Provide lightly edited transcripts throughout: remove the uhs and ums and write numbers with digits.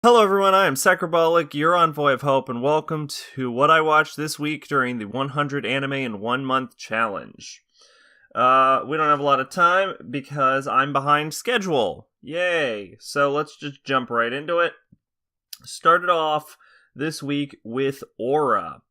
Hello everyone, I am Sacrobolic, your envoy of hope, and welcome to what I watched this week during the 100 Anime in 1 Month Challenge. We don't have a lot of time because I'm behind schedule. Yay! So let's just jump right into it. Started off this week with Aura.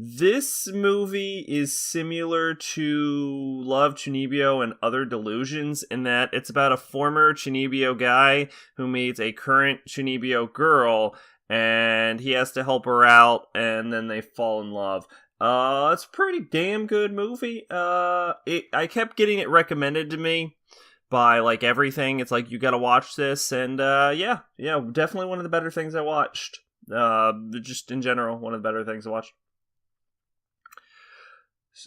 This movie is similar to Love, Chunibyo, and Other Delusions in that it's about a former Chunibyo guy who meets a current Chunibyo girl, and he has to help her out, and then they fall in love. It's a pretty damn good movie. I kept getting it recommended to me by, like, everything. It's like, you gotta watch this, and, yeah, definitely one of the better things I watched. Just in general, one of the better things I watched.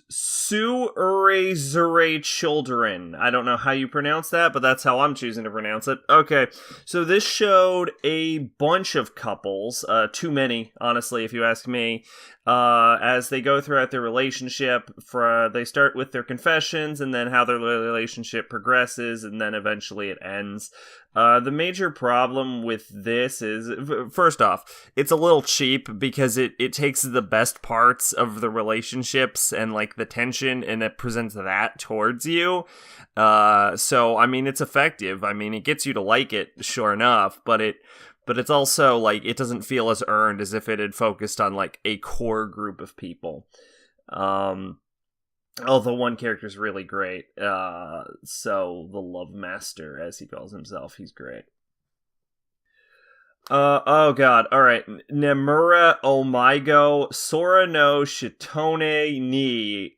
Tsurezure Children. I don't know how you pronounce that, but that's how I'm choosing to pronounce it. Okay, so this showed a bunch of couples, too many, honestly, if you ask me, as they go throughout their relationship. They start with their confessions, and then how their relationship progresses, and then eventually it ends. The major problem with this is, first off, it's a little cheap because it takes the best parts of the relationships and, like, the tension, and it presents that towards you. So, I mean, it's effective. I mean, it gets you to like it, sure enough, but it's also, like, it doesn't feel as earned as if it had focused on, like, a core group of people. Although one character's really great, so the Love Master, as he calls himself, he's great. Oh god, alright. Nemure, Omoigo, Sora no Shitone ni.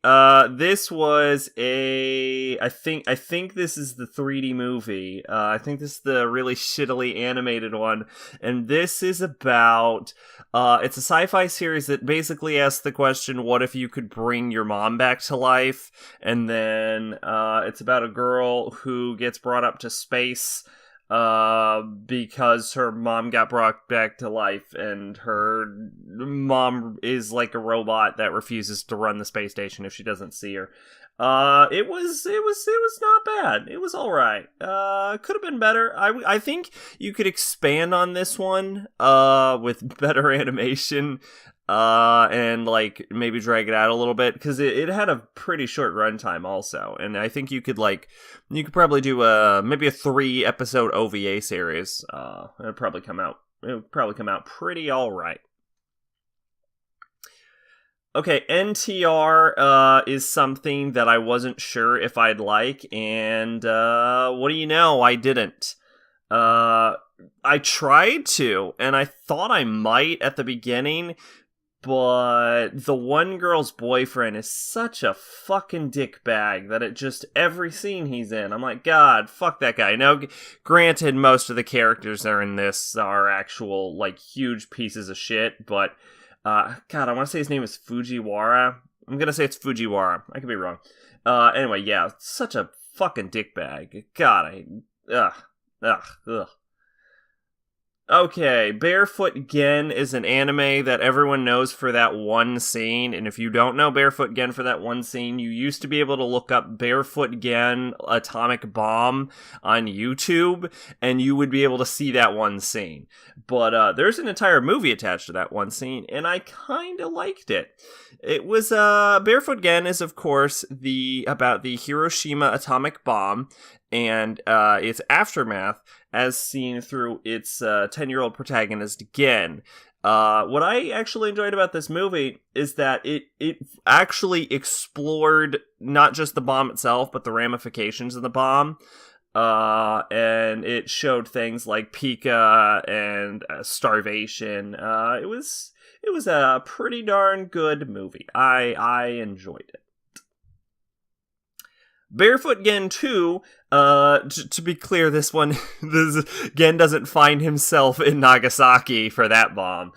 This was I think this is the 3D movie. I think this is the really shittily animated one. And this is about, it's a sci-fi series that basically asks the question, what if you could bring your mom back to life? And then, it's about a girl who gets brought up to space because her mom got brought back to life, and her mom is like a robot that refuses to run the space station if she doesn't see her. It was not bad. It was alright. Could have been better. I think you could expand on this one, with better animation, and, like, maybe drag it out a little bit, because it had a pretty short runtime also, and I think you could probably do maybe a 3-episode OVA series. It would probably come out pretty alright. Okay, NTR is something that I wasn't sure if I'd like, and what do you know, I didn't. I tried to, and I thought I might at the beginning, but the one girl's boyfriend is such a fucking dickbag that it just, every scene he's in, I'm like, God, fuck that guy. Now, granted, most of the characters that are in this are actual, like, huge pieces of shit, but, God, I want to say his name is Fujiwara. I'm gonna say it's Fujiwara. I could be wrong. Anyway, yeah, such a fucking dickbag. God, ugh. Okay, Barefoot Gen is an anime that everyone knows for that one scene, and if you don't know Barefoot Gen for that one scene, you used to be able to look up Barefoot Gen Atomic Bomb on YouTube, and you would be able to see that one scene. But there's an entire movie attached to that one scene, and I kinda liked it. It was, Barefoot Gen is, of course, about the Hiroshima atomic bomb, and its aftermath, as seen through its 10-year-old protagonist, Gen. What I actually enjoyed about this movie is that it actually explored not just the bomb itself, but the ramifications of the bomb. And it showed things like Pika and starvation. It was a pretty darn good movie. I enjoyed it. Barefoot Gen 2, to be clear, this Gen doesn't find himself in Nagasaki for that bomb.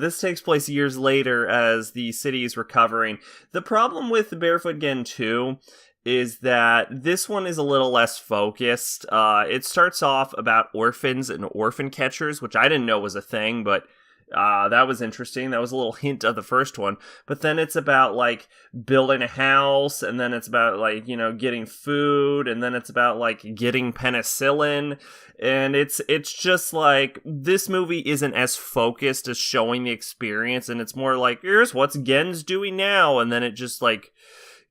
This takes place years later as the city is recovering. The problem with Barefoot Gen 2 is that this one is a little less focused. It starts off about orphans and orphan catchers, which I didn't know was a thing, but That was interesting. That was a little hint of the first one. But then it's about, like, building a house, and then it's about, like, you know, getting food, and then it's about, like, getting penicillin. And it's just, like, this movie isn't as focused as showing the experience, and it's more like, here's what's Gen's doing now, and then it just, like,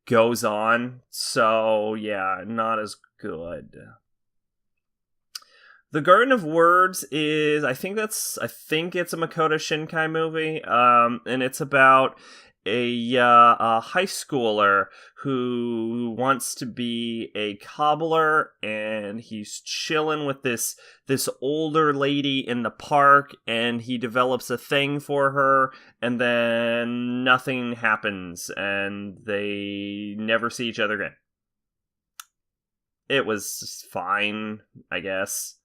goes on. So, yeah, not as good. The Garden of Words is, I think it's a Makoto Shinkai movie, and it's about a high schooler who wants to be a cobbler, and he's chilling with this older lady in the park, and he develops a thing for her, and then nothing happens, and they never see each other again. It was fine, I guess.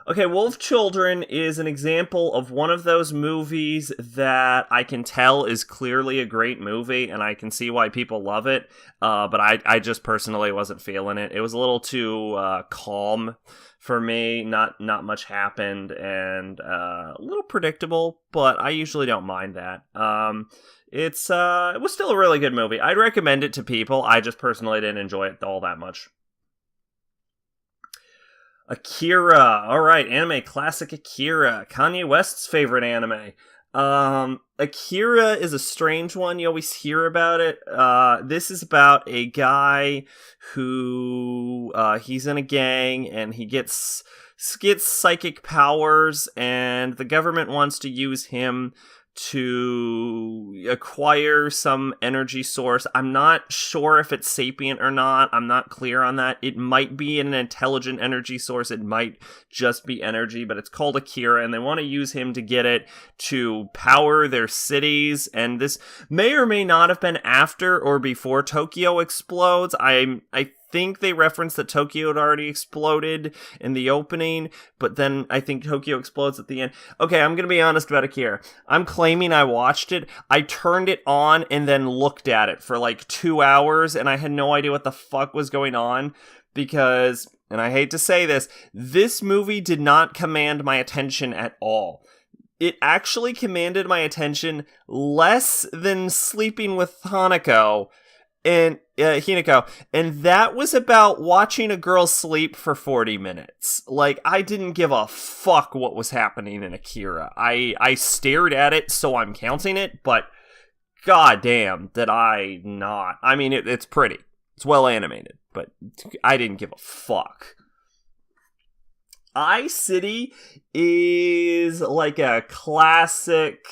Okay, Wolf Children is an example of one of those movies that I can tell is clearly a great movie, and I can see why people love it, but I just personally wasn't feeling it. It was a little too calm for me, not much happened, and a little predictable, but I usually don't mind that. It was still a really good movie. I'd recommend it to people. I just personally didn't enjoy it all that much. Akira. Alright, anime classic Akira. Kanye West's favorite anime. Akira is a strange one. You always hear about it. This is about a guy who, he's in a gang, and he gets psychic powers, and the government wants to use him to acquire some energy source. I'm not sure if it's sapient or not. I'm not clear on that. It might be an intelligent energy source. It might just be energy, but it's called Akira, and they want to use him to get it to power their cities. And this may or may not have been after or before Tokyo explodes. I think they referenced that Tokyo had already exploded in the opening, but then I think Tokyo explodes at the end. Okay, I'm gonna be honest about Akira. I'm claiming I watched it. I turned it on and then looked at it for like 2 hours, and I had no idea what the fuck was going on, because, and I hate to say this movie did not command my attention at all. It actually commanded my attention less than Sleeping with Hinako, and that was about watching a girl sleep for 40 minutes. Like, I didn't give a fuck what was happening in Akira. I stared at it, so I'm counting it, but goddamn, did I not. I mean, it's pretty. It's well animated, but I didn't give a fuck. iCity is like a classic,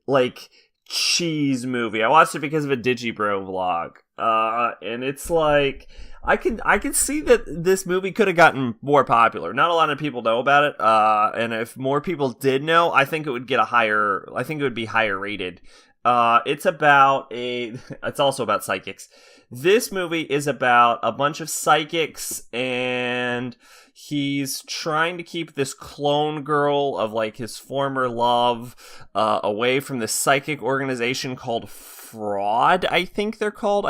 like, cheese movie. I watched it because of a Digibro vlog. And it's like, I can see that this movie could have gotten more popular. Not a lot of people know about it. And if more people did know, I think it would be higher rated. It's also about psychics. This movie is about a bunch of psychics, and he's trying to keep this clone girl of, like, his former love away from this psychic organization called Fraud, I think they're called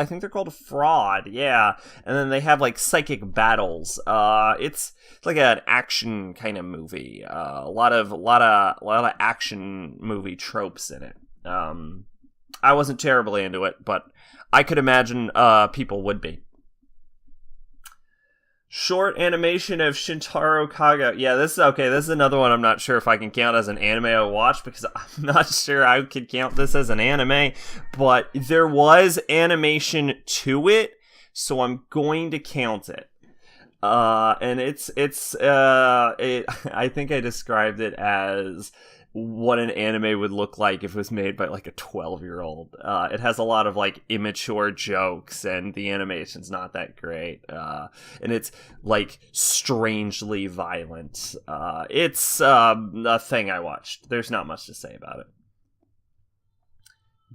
Fraud, yeah. And then they have, like, psychic battles. It's like an action kind of movie. A lot of action movie tropes in it. I wasn't terribly into it, but I could imagine people would be. Short animation of Shintarou Kago. Yeah, this is another one I'm not sure if I can count as an anime I watched, because I'm not sure I could count this as an anime, but there was animation to it, so I'm going to count it. And I think I described it as what an anime would look like if it was made by, like, a 12-year-old. It has a lot of, like, immature jokes, and the animation's not that great. And it's, like, strangely violent. It's a thing I watched. There's not much to say about it.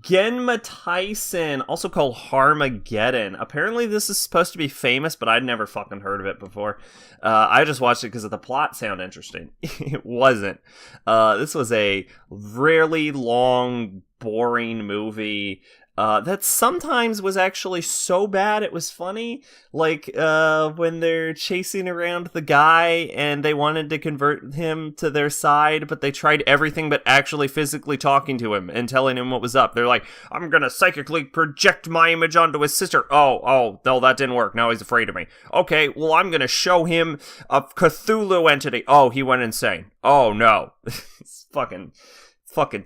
Genma Taisen, also called Harmageddon. Apparently this is supposed to be famous, but I'd never fucking heard of it before. I just watched it because the plot sounded interesting. It wasn't. This was a really long, boring movie. that sometimes was actually so bad it was funny. Like, when they're chasing around the guy and they wanted to convert him to their side, but they tried everything but actually physically talking to him and telling him what was up. They're like, I'm gonna psychically project my image onto his sister. Oh, no, that didn't work. Now he's afraid of me. Okay, well, I'm gonna show him a Cthulhu entity. Oh, he went insane. Oh, no. It's fucking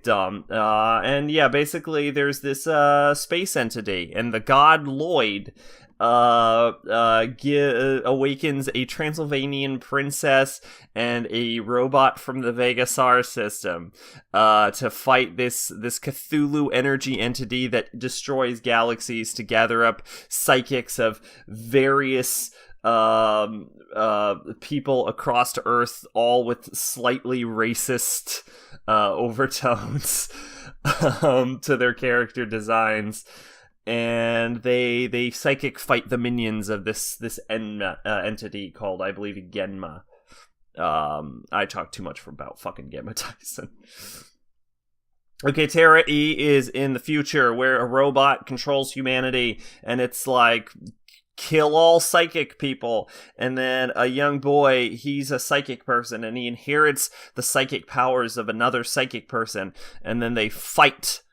dumb. And yeah, basically there's this space entity, and the god Lloyd awakens a Transylvanian princess and a robot from the Vega SAR system to fight this Cthulhu energy entity that destroys galaxies to gather up psychics of various people across Earth, all with slightly racist overtones to their character designs, and they psychic fight the minions of this entity called, I believe, Genma. I talk too much about fucking Genma Taisen. Okay, Terra E is in the future where a robot controls humanity, and it's like, kill all psychic people. And then a young boy, he's a psychic person, and he inherits the psychic powers of another psychic person, and then they fight.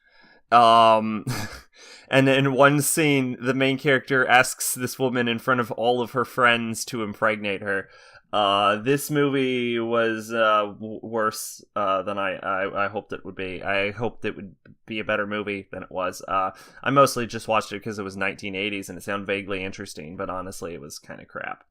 And in one scene, the main character asks this woman in front of all of her friends to impregnate her. This movie was worse than I hoped it would be. I hoped it would be a better movie than it was. I mostly just watched it because it was 1980s and it sounded vaguely interesting, but honestly, it was kind of crap.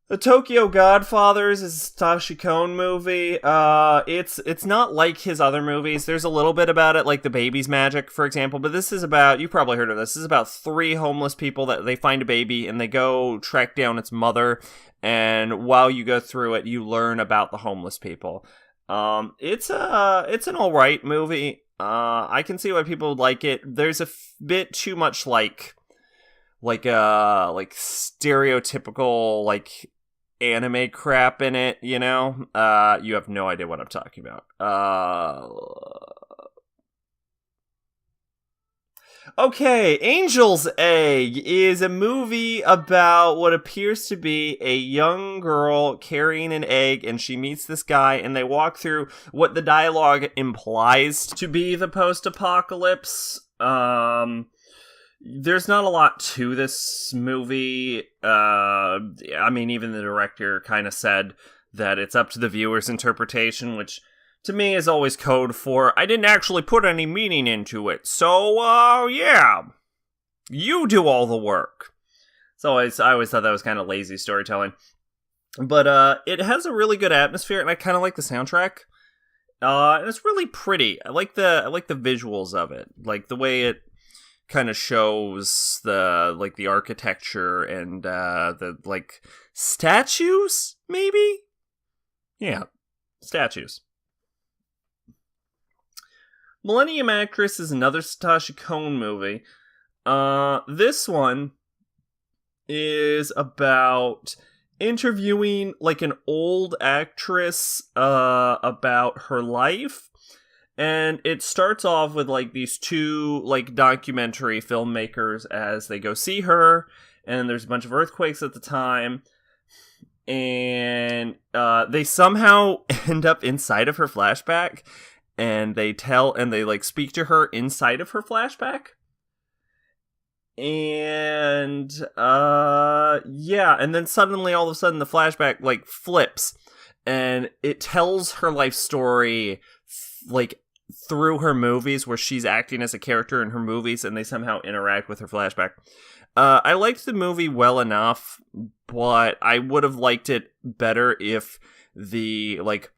The Tokyo Godfathers is a Satoshi Kon movie. It's not like his other movies. There's a little bit about it, like The Baby's Magic, for example, but this is about, you probably heard of this, is about 3 homeless people that they find a baby and they go track down its mother, and while you go through it, you learn about the homeless people. It's an alright movie. I can see why people would like it. There's a bit too much like stereotypical, like, anime crap in it, you know? You have no idea what I'm talking about. Okay, Angel's Egg is a movie about what appears to be a young girl carrying an egg, and she meets this guy, and they walk through what the dialogue implies to be the post-apocalypse. There's not a lot to this movie. I mean, even the director kind of said that it's up to the viewer's interpretation, which to me is always code for, I didn't actually put any meaning into it, so, yeah, you do all the work. So I always thought that was kind of lazy storytelling. But it has a really good atmosphere, and I kind of like the soundtrack. And it's really pretty. I like the visuals of it, like the way it kind of shows the architecture and the like statues, maybe? Yeah, statues. Millennium Actress is another Satoshi Kon movie. This one is about interviewing like an old actress about her life. And it starts off with, like, these 2, like, documentary filmmakers as they go see her, and there's a bunch of earthquakes at the time, and they somehow end up inside of her flashback, and they speak to her inside of her flashback. And, yeah, and then suddenly, all of a sudden, the flashback, like, flips, and it tells her life story, like, through her movies, where she's acting as a character in her movies, and they somehow interact with her flashback. I liked the movie well enough, but I would have liked it better if the, like,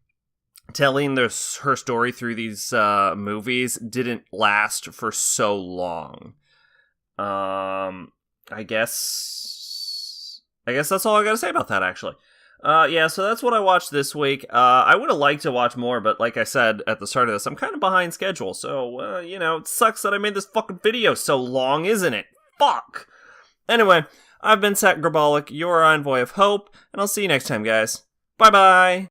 telling her story through these movies didn't last for so long. I guess that's all I gotta say about that, actually. Yeah, so that's what I watched this week. I would have liked to watch more, but like I said at the start of this, I'm kind of behind schedule, so, it sucks that I made this fucking video so long, isn't it? Fuck! Anyway, I've been Sat Grabolic, your envoy of hope, and I'll see you next time, guys. Bye-bye!